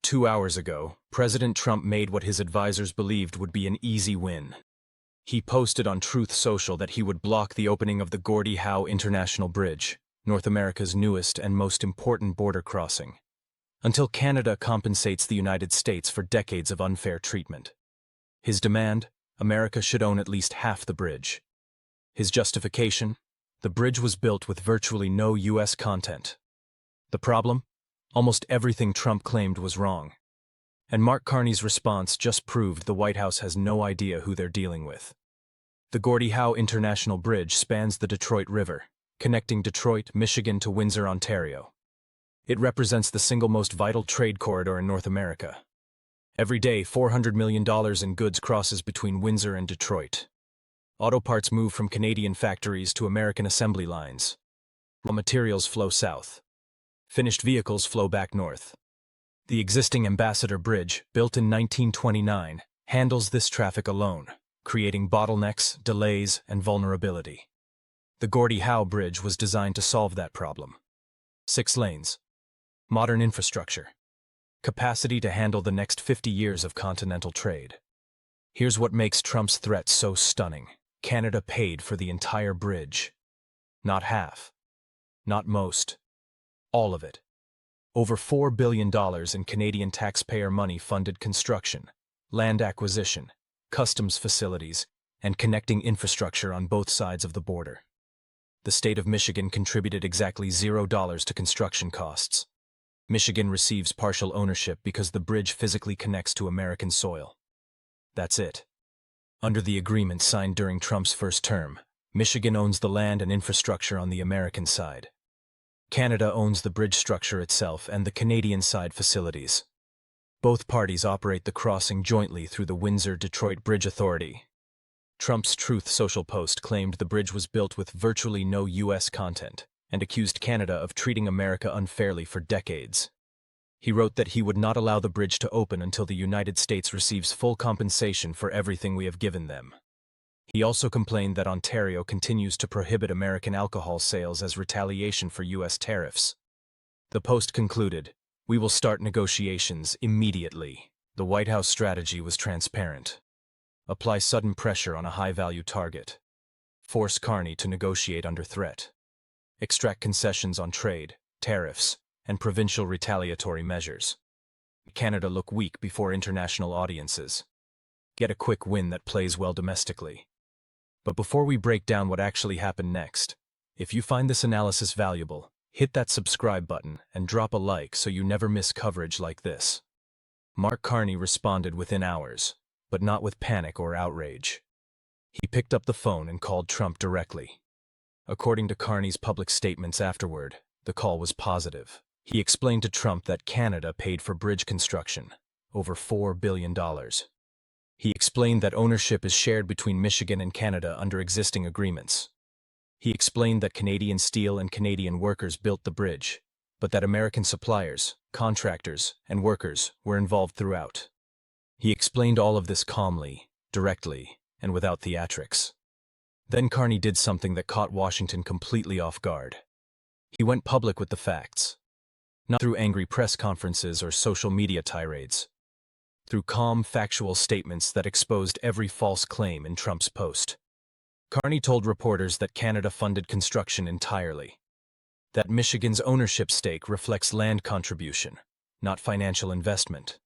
2 hours ago, President Trump made what his advisors believed would be an easy win. He posted on Truth Social that he would block the opening of the Gordie Howe International Bridge, North America's newest and most important border crossing, until Canada compensates the United States for decades of unfair treatment. His demand: America should own at least half the bridge. His justification: the bridge was built with virtually no U.S. content. The problem? Almost everything Trump claimed was wrong. And Mark Carney's response just proved the White House has no idea who they're dealing with. The Gordie Howe International Bridge spans the Detroit River, connecting Detroit, Michigan to Windsor, Ontario. It represents the single most vital trade corridor in North America. Every day, $400 million in goods crosses between Windsor and Detroit. Auto parts move from Canadian factories to American assembly lines. Raw materials flow south. Finished vehicles flow back north. The existing Ambassador Bridge, built in 1929, handles this traffic alone, creating bottlenecks, delays, and vulnerability. The Gordie Howe Bridge was designed to solve that problem. 6 lanes. Modern infrastructure. Capacity to handle the next 50 years of continental trade. Here's what makes Trump's threat so stunning. Canada paid for the entire bridge. Not half. Not most. All of it. Over $4 billion in Canadian taxpayer money funded construction, land acquisition, customs facilities, and connecting infrastructure on both sides of the border. The state of Michigan contributed exactly $0 to construction costs. Michigan receives partial ownership because the bridge physically connects to American soil. That's it. Under the agreement signed during Trump's first term, Michigan owns the land and infrastructure on the American side. Canada owns the bridge structure itself and the Canadian side facilities. Both parties operate the crossing jointly through the Windsor-Detroit Bridge Authority. Trump's Truth Social post claimed the bridge was built with virtually no U.S. content and accused Canada of treating America unfairly for decades. He wrote that he would not allow the bridge to open until the United States receives full compensation for everything we have given them. He also complained that Ontario continues to prohibit American alcohol sales as retaliation for U.S. tariffs. The Post concluded, "We will start negotiations immediately." The White House strategy was transparent. Apply sudden pressure on a high-value target. Force Carney to negotiate under threat. Extract concessions on trade, tariffs, and provincial retaliatory measures. Canada look weak before international audiences. Get a quick win that plays well domestically. But before we break down what actually happened next, if you find this analysis valuable, hit that subscribe button and drop a like so you never miss coverage like this. Mark Carney responded within hours, but not with panic or outrage. He picked up the phone and called Trump directly. According to Carney's public statements afterward, the call was positive. He explained to Trump that Canada paid for bridge construction, over $4 billion. He explained that ownership is shared between Michigan and Canada under existing agreements. He explained that Canadian steel and Canadian workers built the bridge, but that American suppliers, contractors, and workers were involved throughout. He explained all of this calmly, directly, and without theatrics. Then Carney did something that caught Washington completely off guard. He went public with the facts. Not through angry press conferences or social media tirades. Through calm, factual statements that exposed every false claim in Trump's post. Carney told reporters that Canada funded construction entirely. That Michigan's ownership stake reflects land contribution, not financial investment.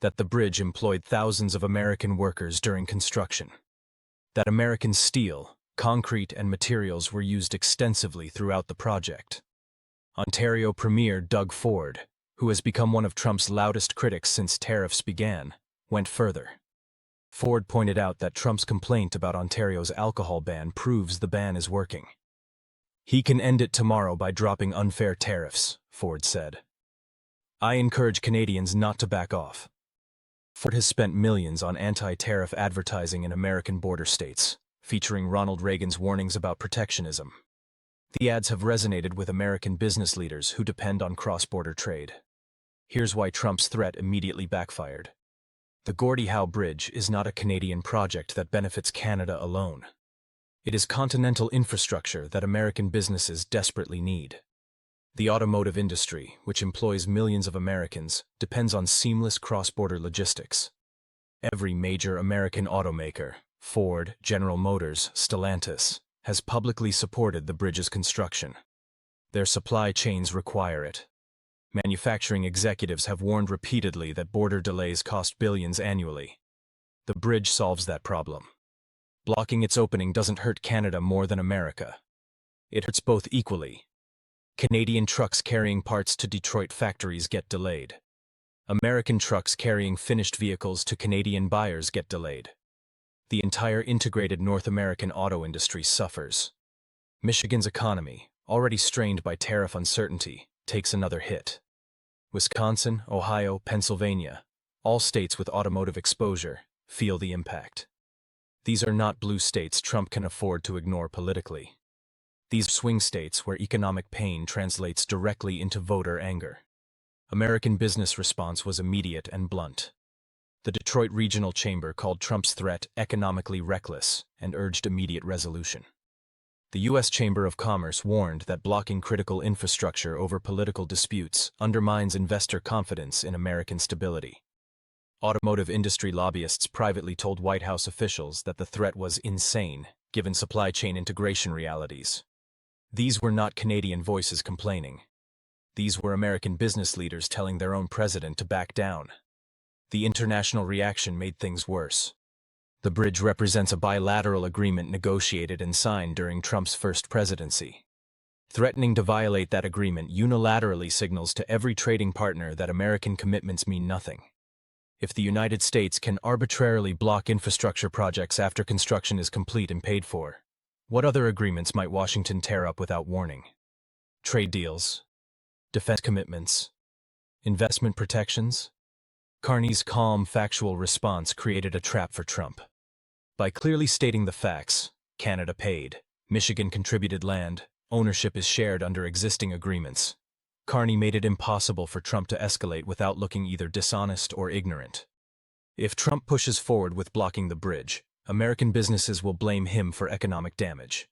That the bridge employed thousands of American workers during construction. That American steel, concrete, and materials were used extensively throughout the project. Ontario Premier Doug Ford, who has become one of Trump's loudest critics since tariffs began, went further. Ford pointed out that Trump's complaint about Ontario's alcohol ban proves the ban is working. He can end it tomorrow by dropping unfair tariffs, Ford said. I encourage Canadians not to back off. Ford has spent millions on anti-tariff advertising in American border states, featuring Ronald Reagan's warnings about protectionism. The ads have resonated with American business leaders who depend on cross-border trade. Here's why Trump's threat immediately backfired. The Gordie Howe Bridge is not a Canadian project that benefits Canada alone. It is continental infrastructure that American businesses desperately need. The automotive industry, which employs millions of Americans, depends on seamless cross-border logistics. Every major American automaker, Ford, General Motors, Stellantis, has publicly supported the bridge's construction. Their supply chains require it. Manufacturing executives have warned repeatedly that border delays cost billions annually. The bridge solves that problem. Blocking its opening doesn't hurt Canada more than America. It hurts both equally. Canadian trucks carrying parts to Detroit factories get delayed. American trucks carrying finished vehicles to Canadian buyers get delayed. The entire integrated North American auto industry suffers. Michigan's economy, already strained by tariff uncertainty, takes another hit. Wisconsin, Ohio, Pennsylvania, all states with automotive exposure, feel the impact. These are not blue states Trump can afford to ignore politically. These are swing states where economic pain translates directly into voter anger. American business response was immediate and blunt. The Detroit Regional Chamber called Trump's threat economically reckless and urged immediate resolution. The U.S. Chamber of Commerce warned that blocking critical infrastructure over political disputes undermines investor confidence in American stability. Automotive industry lobbyists privately told White House officials that the threat was insane, given supply chain integration realities. These were not Canadian voices complaining. These were American business leaders telling their own president to back down. The international reaction made things worse. The bridge represents a bilateral agreement negotiated and signed during Trump's first presidency. Threatening to violate that agreement unilaterally signals to every trading partner that American commitments mean nothing. If the United States can arbitrarily block infrastructure projects after construction is complete and paid for, what other agreements might Washington tear up without warning? Trade deals? Defense commitments? Investment protections? Carney's calm, factual response created a trap for Trump. By clearly stating the facts, Canada paid, Michigan contributed land, ownership is shared under existing agreements, Carney made it impossible for Trump to escalate without looking either dishonest or ignorant. If Trump pushes forward with blocking the bridge, American businesses will blame him for economic damage.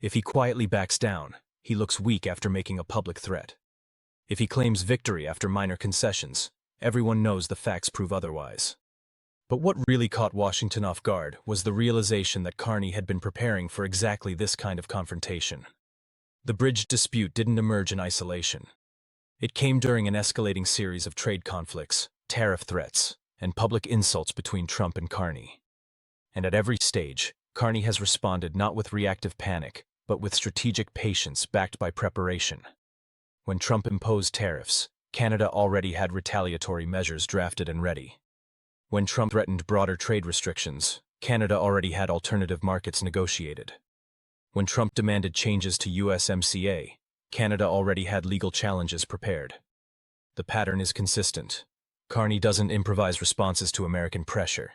If he quietly backs down, he looks weak after making a public threat. If he claims victory after minor concessions, everyone knows the facts prove otherwise. But what really caught Washington off guard was the realization that Carney had been preparing for exactly this kind of confrontation. The bridge dispute didn't emerge in isolation. It came during an escalating series of trade conflicts, tariff threats, and public insults between Trump and Carney. And at every stage, Carney has responded not with reactive panic, but with strategic patience backed by preparation. When Trump imposed tariffs, Canada already had retaliatory measures drafted and ready. When Trump threatened broader trade restrictions, Canada already had alternative markets negotiated. When Trump demanded changes to USMCA, Canada already had legal challenges prepared. The pattern is consistent. Carney doesn't improvise responses to American pressure.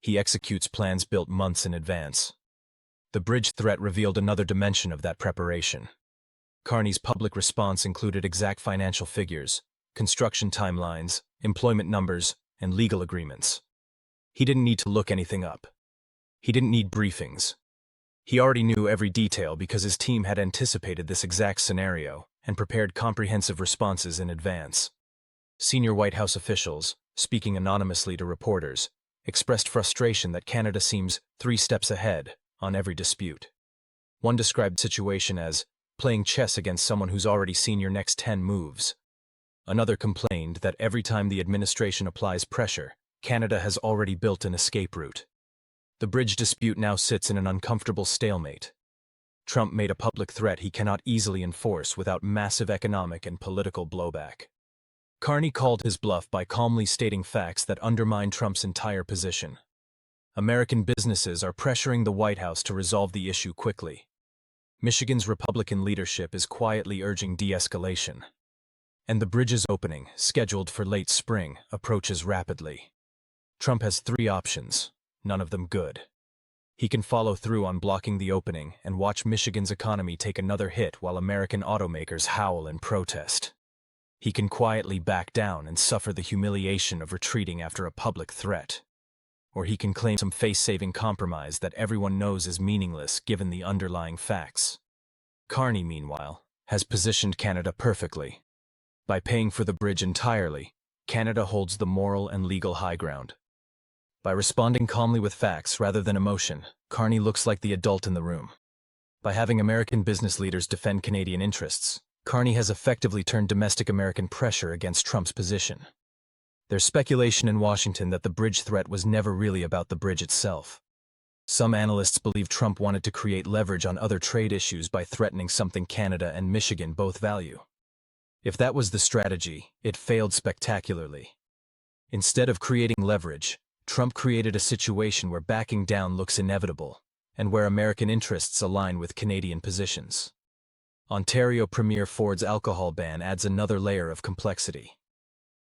He executes plans built months in advance. The bridge threat revealed another dimension of that preparation. Carney's public response included exact financial figures, construction timelines, employment numbers, and legal agreements. He didn't need to look anything up. He didn't need briefings. He already knew every detail because his team had anticipated this exact scenario and prepared comprehensive responses in advance. Senior White House officials, speaking anonymously to reporters, expressed frustration that Canada seems 3 steps ahead on every dispute. One described the situation as playing chess against someone who's already seen your next 10 moves. Another complained that every time the administration applies pressure, Canada has already built an escape route. The bridge dispute now sits in an uncomfortable stalemate. Trump made a public threat he cannot easily enforce without massive economic and political blowback. Carney called his bluff by calmly stating facts that undermine Trump's entire position. American businesses are pressuring the White House to resolve the issue quickly. Michigan's Republican leadership is quietly urging de-escalation. And the bridge's opening, scheduled for late spring, approaches rapidly. Trump has 3 options, none of them good. He can follow through on blocking the opening and watch Michigan's economy take another hit while American automakers howl in protest. He can quietly back down and suffer the humiliation of retreating after a public threat. Or he can claim some face-saving compromise that everyone knows is meaningless given the underlying facts. Carney, meanwhile, has positioned Canada perfectly. By paying for the bridge entirely, Canada holds the moral and legal high ground. By responding calmly with facts rather than emotion, Carney looks like the adult in the room. By having American business leaders defend Canadian interests, Carney has effectively turned domestic American pressure against Trump's position. There's speculation in Washington that the bridge threat was never really about the bridge itself. Some analysts believe Trump wanted to create leverage on other trade issues by threatening something Canada and Michigan both value. If that was the strategy, it failed spectacularly. Instead of creating leverage, Trump created a situation where backing down looks inevitable, and where American interests align with Canadian positions. Ontario Premier Ford's alcohol ban adds another layer of complexity.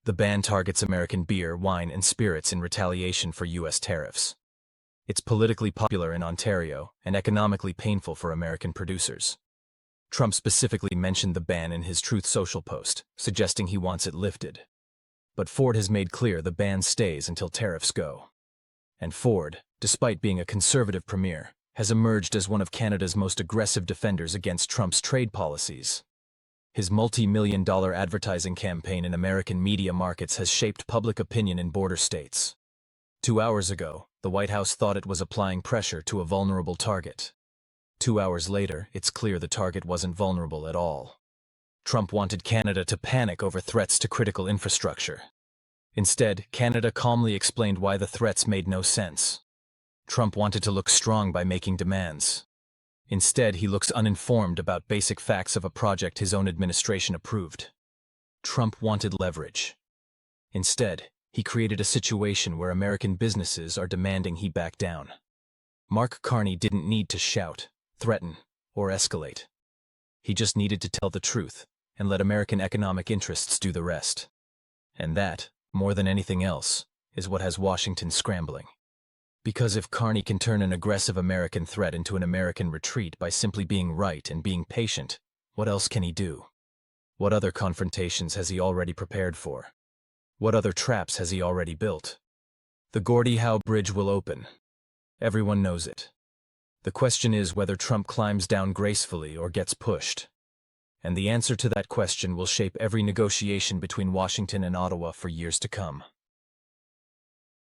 The ban targets American beer, wine, and spirits in retaliation for U.S. tariffs. It's politically popular in Ontario and economically painful for American producers. Trump specifically mentioned the ban in his Truth Social post, suggesting he wants it lifted. But Ford has made clear the ban stays until tariffs go. And Ford, despite being a conservative premier, has emerged as one of Canada's most aggressive defenders against Trump's trade policies. His multi-million-dollar advertising campaign in American media markets has shaped public opinion in border states. 2 hours ago, the White House thought it was applying pressure to a vulnerable target. 2 hours later, it's clear the target wasn't vulnerable at all. Trump wanted Canada to panic over threats to critical infrastructure. Instead, Canada calmly explained why the threats made no sense. Trump wanted to look strong by making demands. Instead, he looks uninformed about basic facts of a project his own administration approved. Trump wanted leverage. Instead, he created a situation where American businesses are demanding he back down. Mark Carney didn't need to shout, threaten, or escalate. He just needed to tell the truth and let American economic interests do the rest. And that, more than anything else, is what has Washington scrambling. Because if Carney can turn an aggressive American threat into an American retreat by simply being right and being patient, what else can he do? What other confrontations has he already prepared for? What other traps has he already built? The Gordie Howe Bridge will open. Everyone knows it. The question is whether Trump climbs down gracefully or gets pushed. And the answer to that question will shape every negotiation between Washington and Ottawa for years to come.